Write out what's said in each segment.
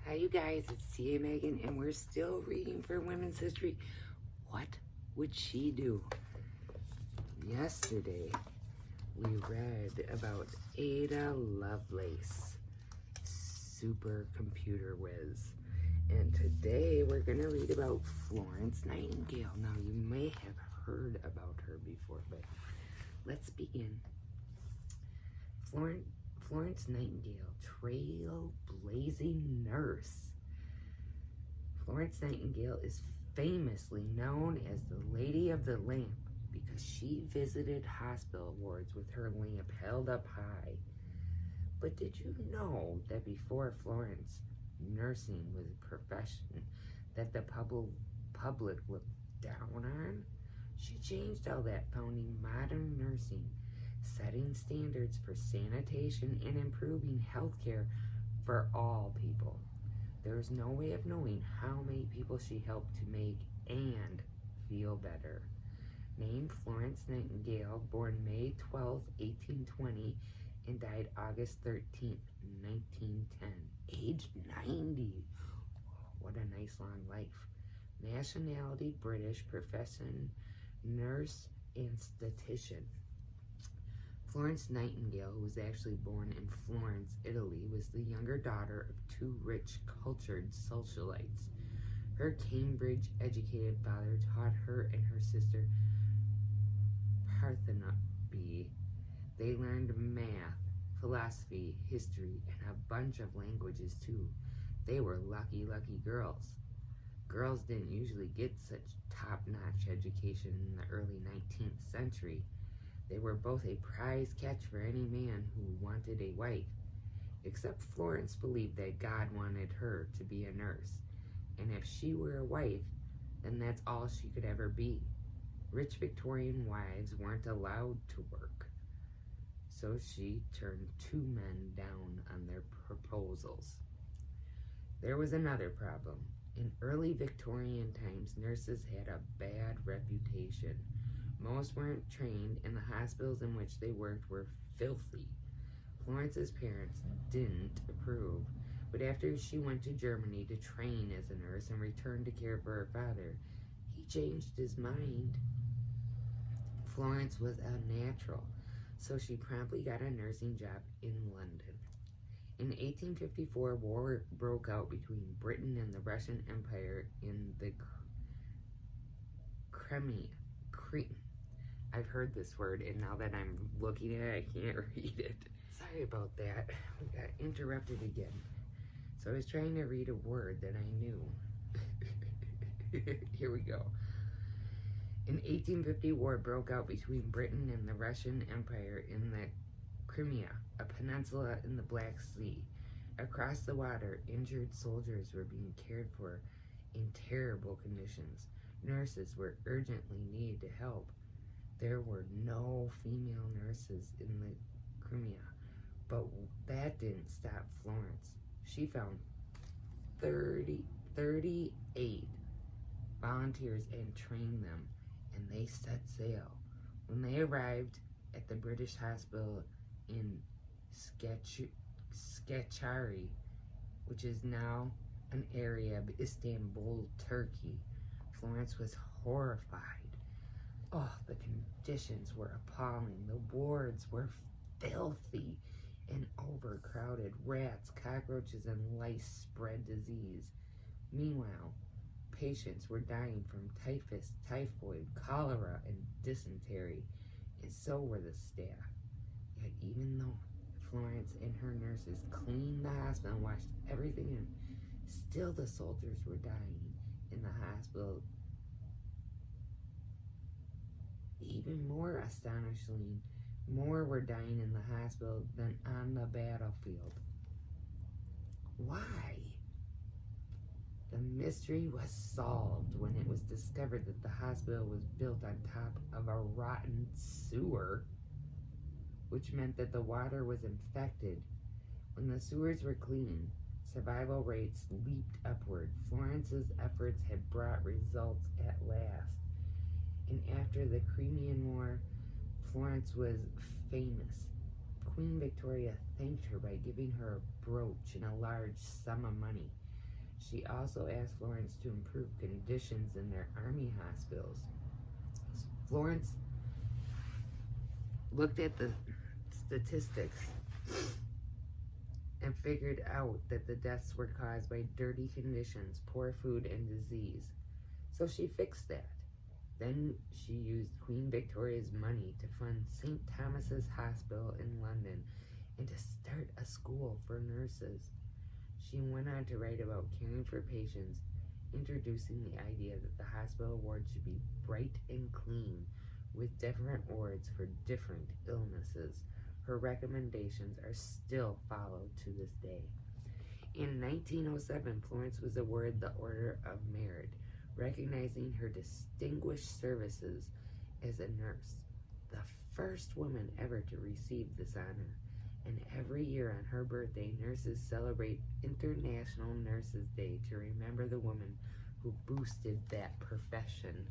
Hi you guys, it's T.A. Megan and we're still reading for Women's History. What would she do? Yesterday we read about Ada Lovelace, supercomputer whiz. And today we're going to read about Florence Nightingale. Now you may have heard about her before, but let's begin. Florence Nightingale, trailblazing nurse. Florence Nightingale is famously known as the Lady of the Lamp because she visited hospital wards with her lamp held up high. But did you know that before Florence, nursing was a profession that the public looked down on? She changed all that, founding modern nursing, setting standards for sanitation and improving healthcare for all people. There is no way of knowing how many people she helped to make and feel better. Named Florence Nightingale, born May 12, 1820, and died August 13, 1910, aged 90. What a nice long life. Nationality, British, profession, nurse, and statistician. Florence Nightingale, who was actually born in Florence, Italy, was the younger daughter of two rich, cultured socialites. Her Cambridge-educated father taught her and her sister Parthenope. They learned math, philosophy, history, and a bunch of languages too. They were lucky, lucky girls. Girls didn't usually get such top-notch education in the early 19th century. They were both a prize catch for any man who wanted a wife, except Florence believed that God wanted her to be a nurse, and if she were a wife, then that's all she could ever be. Rich Victorian wives weren't allowed to work, so she turned two men down on their proposals. There was another problem. In early Victorian times, nurses had a bad reputation. Most weren't trained, and the hospitals in which they worked were filthy. Florence's parents didn't approve, but after she went to Germany to train as a nurse and returned to care for her father, he changed his mind. Florence was a natural, so she promptly got a nursing job in London. In 1854, war broke out between Britain and the Russian Empire in the Crimea. I've heard this word, and now that I'm looking at it, I can't read it. Sorry about that. We got interrupted again. So I was trying to read a word that I knew. Here we go. In 1850, war broke out between Britain and the Russian Empire in the Crimea, a peninsula in the Black Sea. Across the water, injured soldiers were being cared for in terrible conditions. Nurses were urgently needed to help. There were no female nurses in the Crimea, but that didn't stop Florence. She found 38 volunteers and trained them, and they set sail. When they arrived at the British hospital in Scutari, which is now an area of Istanbul, Turkey, Florence was horrified. Oh, the conditions were appalling. The wards were filthy and overcrowded. Rats, cockroaches, and lice spread disease. Meanwhile, patients were dying from typhus, typhoid, cholera, and dysentery, and so were the staff. Yet even though Florence and her nurses cleaned the hospital and washed everything in, still the soldiers were dying in the hospital. Even more astonishingly, more were dying in the hospital than on the battlefield. Why? The mystery was solved when it was discovered that the hospital was built on top of a rotten sewer, which meant that the water was infected. When the sewers were clean, survival rates leaped upward. Florence's efforts had brought results at last. And after the Crimean War, Florence was famous. Queen Victoria thanked her by giving her a brooch and a large sum of money. She also asked Florence to improve conditions in their army hospitals. Florence looked at the statistics and figured out that the deaths were caused by dirty conditions, poor food, and disease. So she fixed that. Then she used Queen Victoria's money to fund St. Thomas's Hospital in London and to start a school for nurses. She went on to write about caring for patients, introducing the idea that the hospital ward should be bright and clean, with different wards for different illnesses. Her recommendations are still followed to this day. In 1907, Florence was awarded the Order of Merit, recognizing her distinguished services as a nurse, the first woman ever to receive this honor. And every year on her birthday, nurses celebrate International Nurses Day to remember the woman who boosted that profession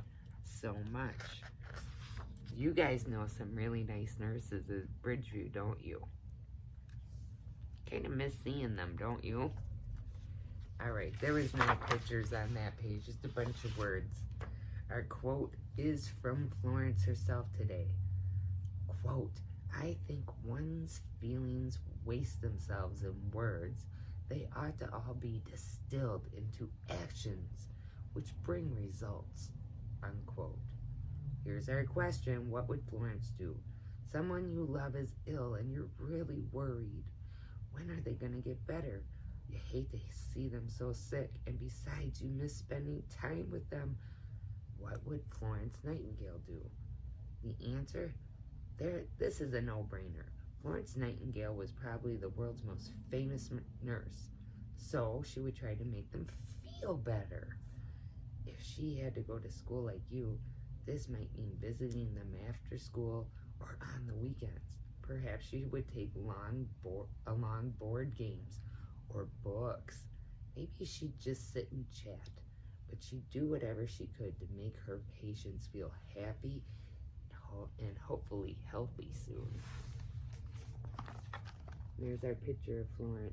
so much. You guys know some really nice nurses at Bridgeview, don't you? Kind of miss seeing them, don't you? Alright, there was no pictures on that page, just a bunch of words. Our quote is from Florence herself today. Quote, I think one's feelings waste themselves in words. They ought to all be distilled into actions which bring results. Unquote. Here's our question. What would Florence do? Someone you love is ill and you're really worried. When are they going to get better? You hate to see them so sick, and besides, you miss spending time with them. What would Florence Nightingale do? The answer? This is a no-brainer. Florence Nightingale was probably the world's most famous nurse, so she would try to make them feel better. If she had to go to school like you, this might mean visiting them after school or on the weekends. Perhaps she would take long board games or books. Maybe she'd just sit and chat, but she'd do whatever she could to make her patients feel happy and hopefully healthy soon. There's our picture of Florence.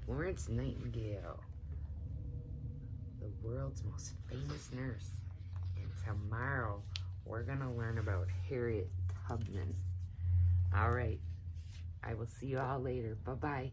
Florence Nightingale, the world's most famous nurse. And tomorrow, we're going to learn about Harriet Tubman. All right. I will see you all later. Bye-bye.